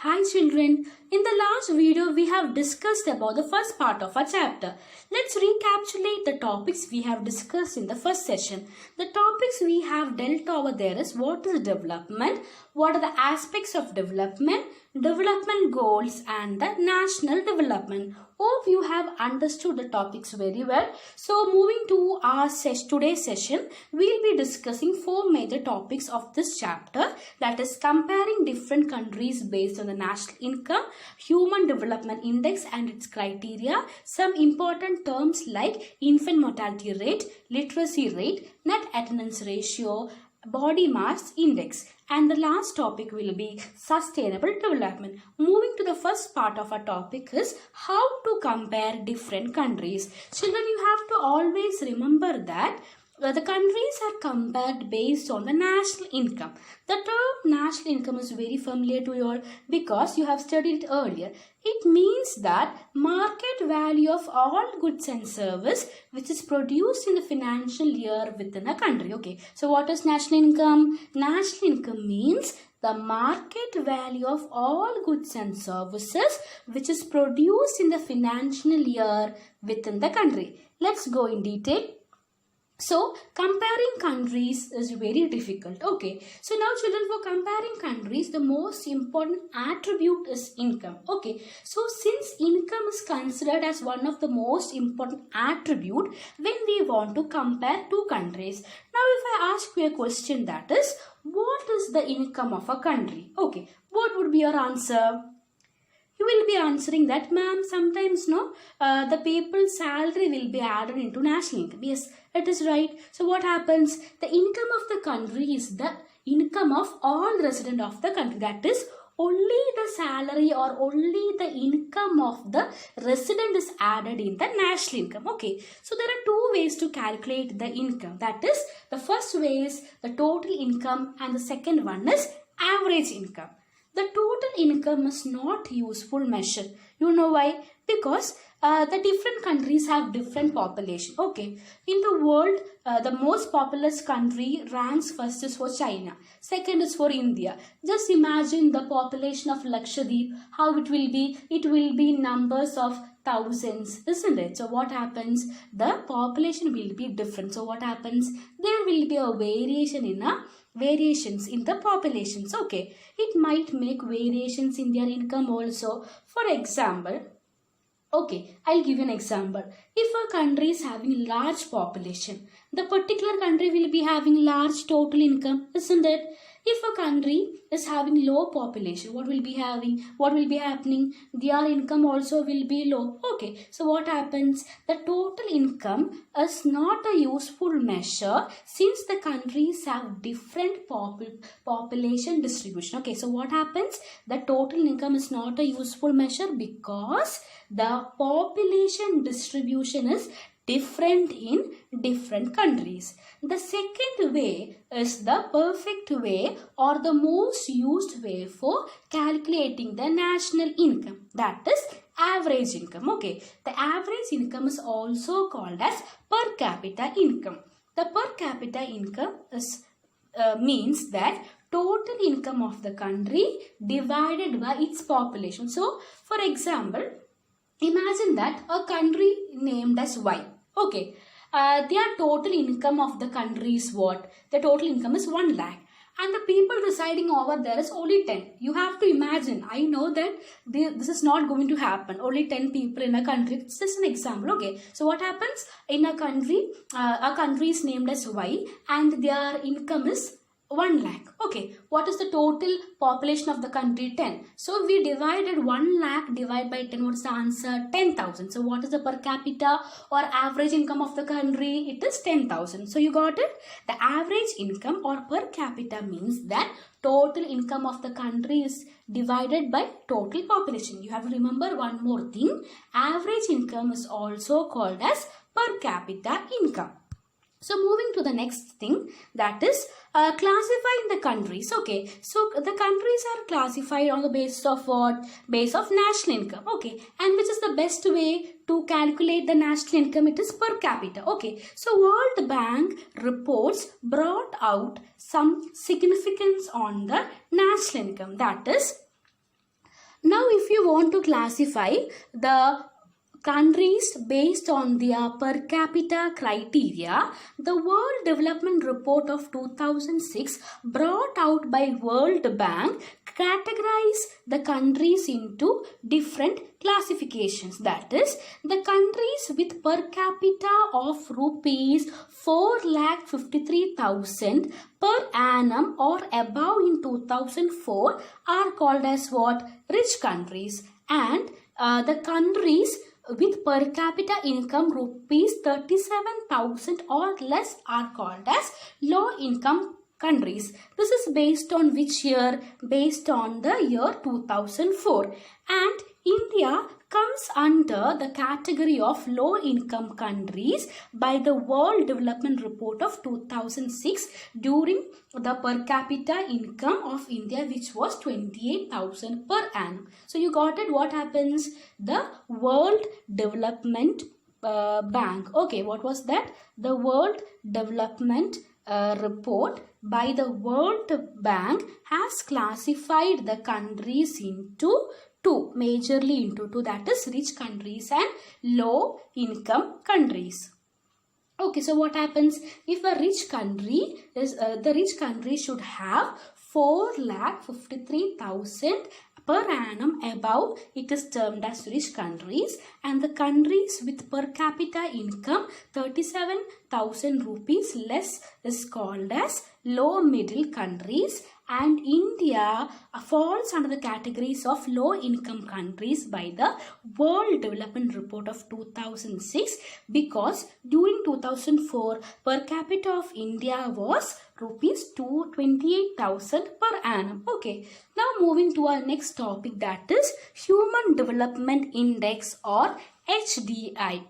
Hi children, in the last video we have discussed about the first part of our chapter. Let's recapitulate the topics we have discussed in the first session. The topics we have dealt over there is what is development, what are the aspects of development, development goals and the national development. Hope you have understood the topics very well. So moving to our today's session, we'll be discussing four major topics of this chapter, that is comparing different countries based on the national income, human development index and its criteria, some important terms like infant mortality rate, literacy rate, net attendance ratio, body mass index, and the last topic will be sustainable development. Moving to the first part of our topic is how to compare different countries. Children, you have to always remember that the countries are compared based on the national income. The term national income is very familiar to you all because you have studied it earlier. It means that market value of all goods and service which is produced in the financial year within a country. Okay, so what is national income? National income means the market value of all goods and services which is produced in the financial year within the country. Let's go in detail. So, comparing countries is very difficult. Okay. So, now children, for comparing countries, the most important attribute is income. Okay. So, since income is considered as one of the most important attribute when we want to compare two countries. Now, if I ask you a question, that is, what is the income of a country? Okay. What would be your answer? You will be answering that, ma'am, sometimes the people's salary will be added into national income. Yes, it is right. So what happens? The income of the country is the income of all residents of the country. That is, only the salary or only the income of the resident is added in the national income. Okay. So there are two ways to calculate the income. That is, the first way is the total income and the second one is average income. The total income is not useful measure. You know why? Because the different countries have different population. Okay. In the world, the most populous country ranks first is for China. Second is for India. Just imagine the population of Lakshadweep, how it will be. It will be numbers of thousands, isn't it? So what happens? The population will be different. So what happens? There will be a variations in the populations. Okay, it might make variations in their income also. For example, okay, I'll give you an example. If a country is having large population, the particular country will be having large total income, isn't it? If a country is having low population, what will be happening? Their income also will be low. Okay, so what happens? The total income is not a useful measure since the countries have different population distribution. Okay, so what happens? The total income is not a useful measure because the population distribution is different in different countries. The second way is the perfect way or the most used way for calculating the national income, that is average income. Okay, the average income is also called as per capita income. The per capita income is means that total income of the country divided by its population. So, for example, imagine that a country named as Y. Okay, their total income of the country is what? The total income is 1 lakh. And the people residing over there is only 10. You have to imagine. I know that this is not going to happen. Only 10 people in a country. It's just an example. Okay. So what happens? In a country is named as Y and their income is 1 lakh. Okay, what is the total population of the country? 10. So we divided 1 lakh divided by 10. What's the answer? 10,000. So what is the per capita or average income of the country? It is 10,000. So you got it? The average income or per capita means that total income of the country is divided by total population. You have to remember one more thing. Average income is also called as per capita income. So moving to the next thing, that is classifying the countries. Okay, so the countries are classified on the basis of what? Base of national income. Okay, and which is the best way to calculate the national income? It is per capita. Okay, so World Bank reports brought out some significance on the national income. That is, Now, if you want to classify the countries based on their per capita criteria, the World Development Report of 2006 brought out by World Bank categorize the countries into different classifications. That is, the countries with per capita of rupees 4,53,000 per annum or above in 2004 are called as what? Rich countries. And the countries with per capita income rupees 37,000 or less are called as low income countries. This is based on which year? Based on the year 2004. And India comes under the category of low income countries by the World Development Report of 2006 during the per capita income of India, which was 28,000 per annum. So you got it. What happens? The World Development Bank. Okay, what was that? The World Development report by the World Bank has classified the countries into two, majorly into two, that is rich countries and low income countries. Okay, so what happens if a rich country is the rich country should have 4,53,000 per annum above, it is termed as rich countries, and the countries with per capita income 37,000 rupees less is called as low middle countries, and India falls under the categories of low income countries by the World Development Report of 2006 because during 2004 per capita of India was rupees 228,000 per annum. Okay, now moving to our next topic, that is Human Development Index or HDI.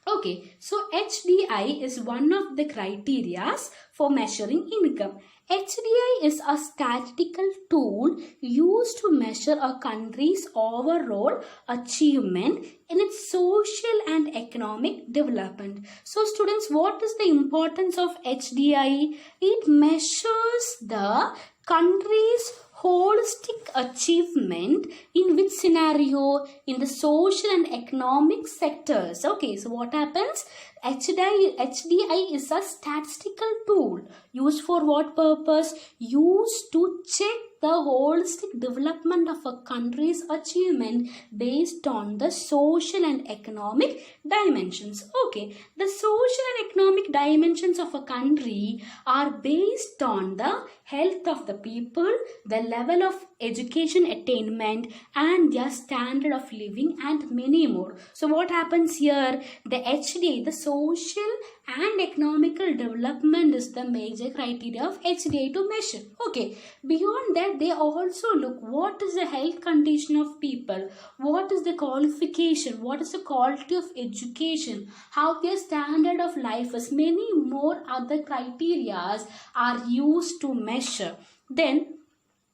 Okay, so HDI is one of the criterias for measuring income. HDI is a statistical tool used to measure a country's overall achievement in its social and economic development. So students, what is the importance of HDI? It measures the country's holistic achievement in which scenario? In the social and economic sectors. Okay, so what happens? HDI is a statistical tool used for what purpose? Used to check the holistic development of a country's achievement based on the social and economic dimensions. Okay, the social and economic dimensions of a country are based on the health of the people, the level of education attainment, and their standard of living, and many more. So what happens here? The HDI, the social and economical development, is the major criteria of HDI to measure. Okay, beyond that, they also look what is the health condition of people, what is the qualification, what is the quality of education, how their standard of life is. Many more other criteria are used to measure. Then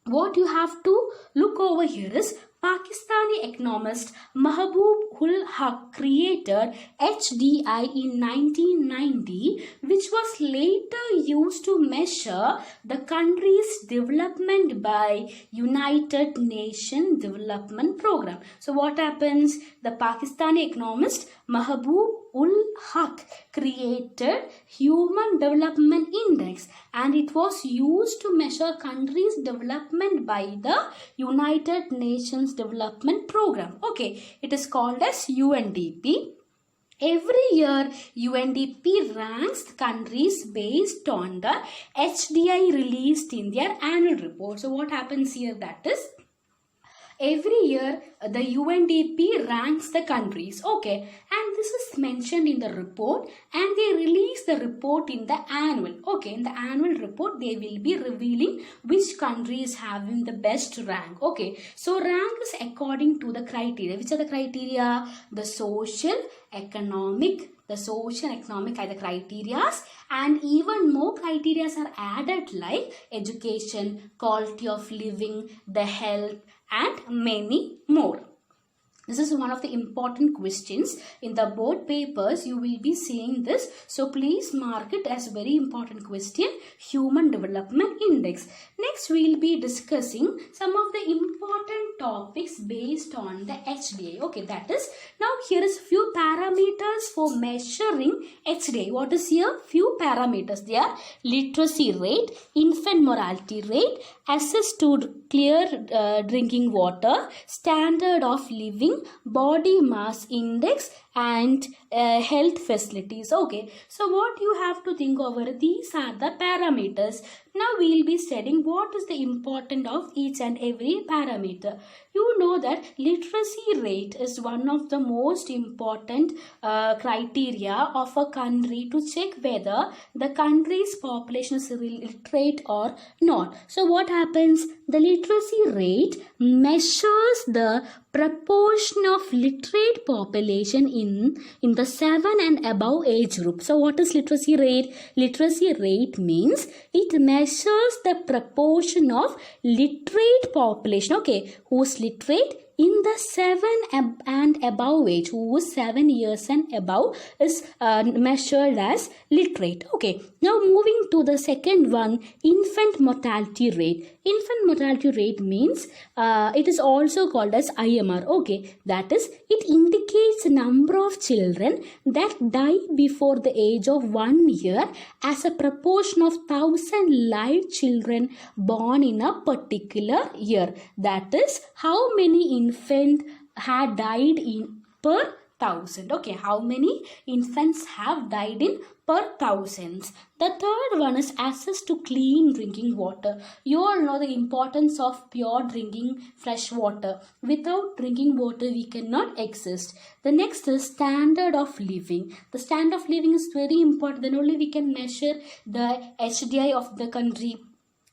what you have to look over here is Pakistani economist Mahbub ul Haq created HDI in 1990, which was later used to measure the country's development by United Nations Development Program. So what happens? The Pakistani economist Mahbub ul Haq created Human Development Index, and it was used to measure countries' development by the United Nations Development Program. Okay, it is called as UNDP. Every year, UNDP ranks the countries based on the HDI released in their annual report. So what happens here? That is, every year the UNDP ranks the countries. Okay, and this is mentioned in the report, and they release the report in the annual. Okay, in the annual report they will be revealing which country is having the best rank. Okay, so rank is according to the criteria. Which are the criteria? The social, economic. The social and economic are the criteria, and even more criteria are added like education, quality of living, the health, and many more. This is one of the important questions in the board papers. You will be seeing this, so please mark it as very important question, Human Development Index. Next we will be discussing some of the important topics based on the HDI. Okay, that is, now here is few parameters for measuring HDI. What is here? Few parameters. They are literacy rate, infant mortality rate, access to clear drinking water, standard of living, body mass index, and health facilities. Okay, so what you have to think over, these are the parameters. Now we will be studying what is the importance of each and every parameter. You know that literacy rate is one of the most important criteria of a country to check whether the country's population is literate or not. So what happens? The literacy rate measures the proportion of literate population in the 7 and above age group. So what is literacy rate? Literacy rate means it measures the proportion of literate population, okay, who's literate in the 7 and above age, who is 7 years and above is measured as literate. Okay, now moving to the second one, infant mortality rate. Infant mortality rate means it is also called as IMR. Okay, that is, it indicates the number of children that die before the age of 1 year as a proportion of 1,000 live children born in a particular year. That is, how many infants had died in per 1,000. Okay, how many infants have died in per thousands. The third one is access to clean drinking water. You all know the importance of pure drinking fresh water. Without drinking water, we cannot exist. The next is standard of living. The standard of living is very important. Then only we can measure the HDI of the country.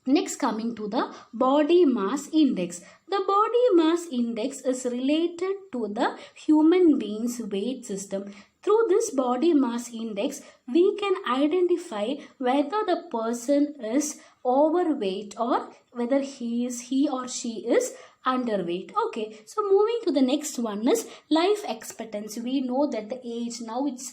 Next, coming to the body mass index. The body mass index is related to the human being's weight system. Through this body mass index, we can identify whether the person is overweight or whether he or she is underweight. Okay, so moving to the next one is life expectancy. We know that the age now it's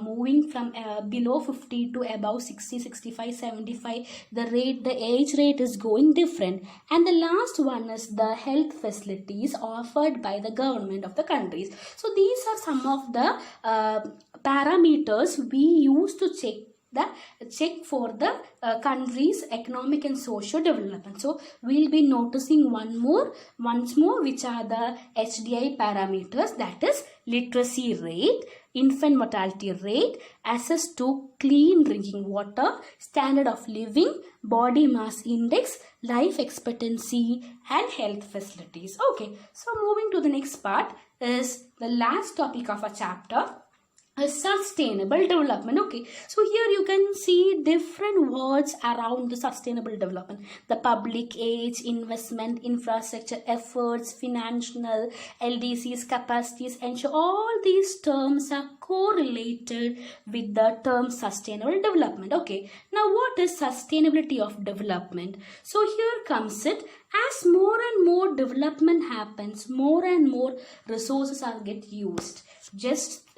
moving from below 50 to above 60, 65, 75. The age rate is going different. And the last one is the health facilities offered by the government of the countries. So these are some of the parameters we use to check for the country's economic and social development. So we'll be noticing once more which are the HDI parameters, that is literacy rate, infant mortality rate, access to clean drinking water, standard of living, body mass index, life expectancy, and health facilities. Okay, so moving to the next part is the last topic of a chapter, sustainable development. Okay, so here you can see different words around the sustainable development: the public age, investment, infrastructure, efforts, financial, LDCs, capacities, ensure. All these terms are correlated with the term sustainable development. Okay, now what is sustainability of development? So here comes it. As more and more development happens, more and more resources are get used. Just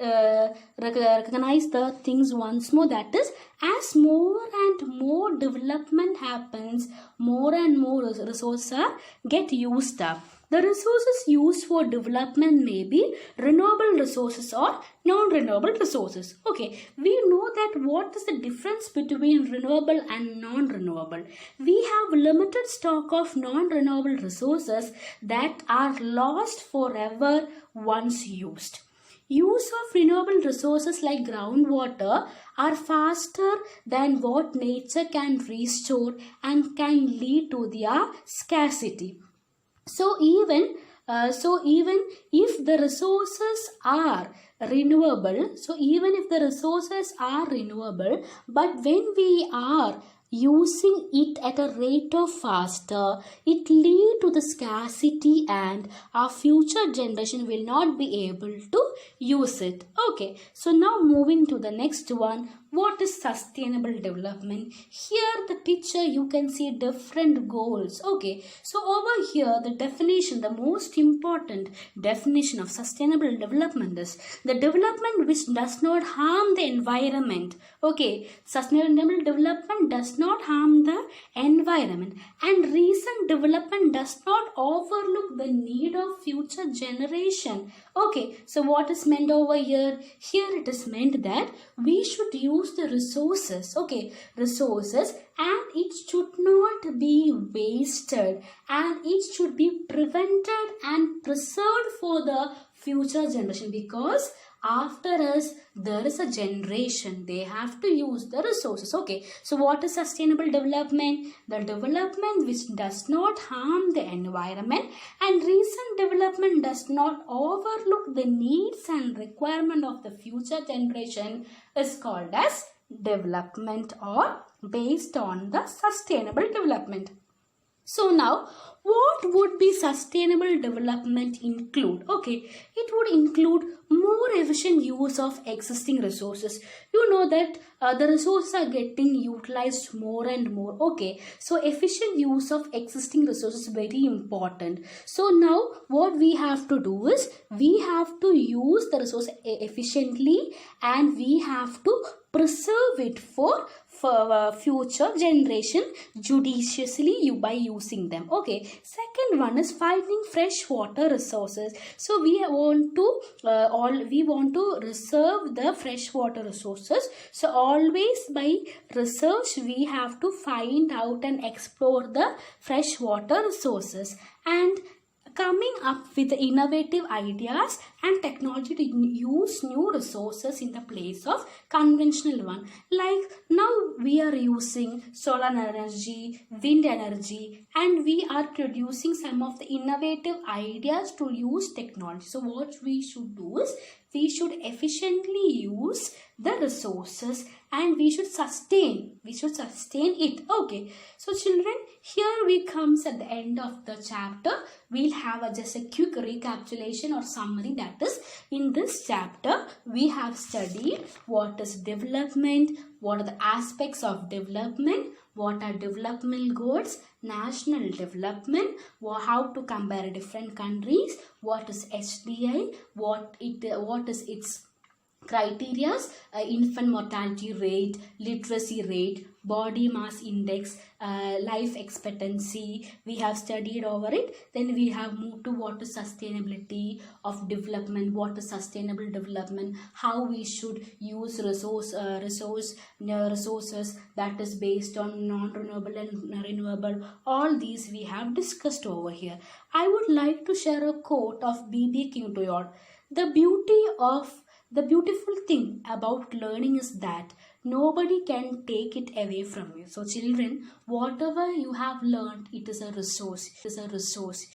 recognize the things once more, that is, as more and more development happens, more and more resources are get used up. The resources used for development may be renewable resources or non-renewable resources. Okay, we know that what is the difference between renewable and non-renewable. We have limited stock of non-renewable resources that are lost forever once used. Use of renewable resources like groundwater are faster than what nature can restore and can lead to their scarcity. So even if the resources are renewable, but when we are using it at a rate of faster, it leads to the scarcity and our future generation will not be able to use it. Okay, so now moving to the next one, what is sustainable development? Here the picture you can see different goals. Okay, so over here the definition, the most important definition of sustainable development is the development which does not harm the environment. Okay, sustainable development does not harm the environment, and recent development does not overlook the need of future generation. Okay, so what is meant over here? Here it is meant that we should use the resources, okay, resources, and it should not be wasted, and it should be prevented and preserved for the future generation, because after us there is a generation, they have to use the resources. Okay, so what is sustainable development? The development which does not harm the environment, and recent development does not overlook the needs and requirement of the future generation is called as development, or based on the sustainable development. So now, what would be sustainable development include? Okay, it would include more efficient use of existing resources. You know that the resources are getting utilized more and more. Okay, so efficient use of existing resources is very important. So now what we have to do is we have to use the resource efficiently, and we have to preserve it for future generation judiciously by using them. Okay, second one is finding fresh water resources. So we want to reserve the fresh water resources. So always by research we have to find out and explore the fresh water resources, and coming up with innovative ideas and technology to use new resources in the place of conventional one. Like now we are using solar energy, wind energy, and we are producing some of the innovative ideas to use technology. So what we should do is we should efficiently use the resources, and we should sustain it. Okay, so children, here we comes at the end of the chapter. We'll have just a quick recapitulation or summary. That is, in this chapter we have studied what is development, what are the aspects of development, what are development goals, national development, how to compare different countries, what is HDI, what is its criteria, infant mortality rate, literacy rate, body mass index, life expectancy. We have studied over it. Then we have moved to what is sustainability of development, what is sustainable development, how we should use resources that is based on non-renewable and renewable. All these we have discussed over here. I would like to share a quote of B.B. King to you all. The beautiful thing about learning is that nobody can take it away from you. So children, whatever you have learned, it is a resource.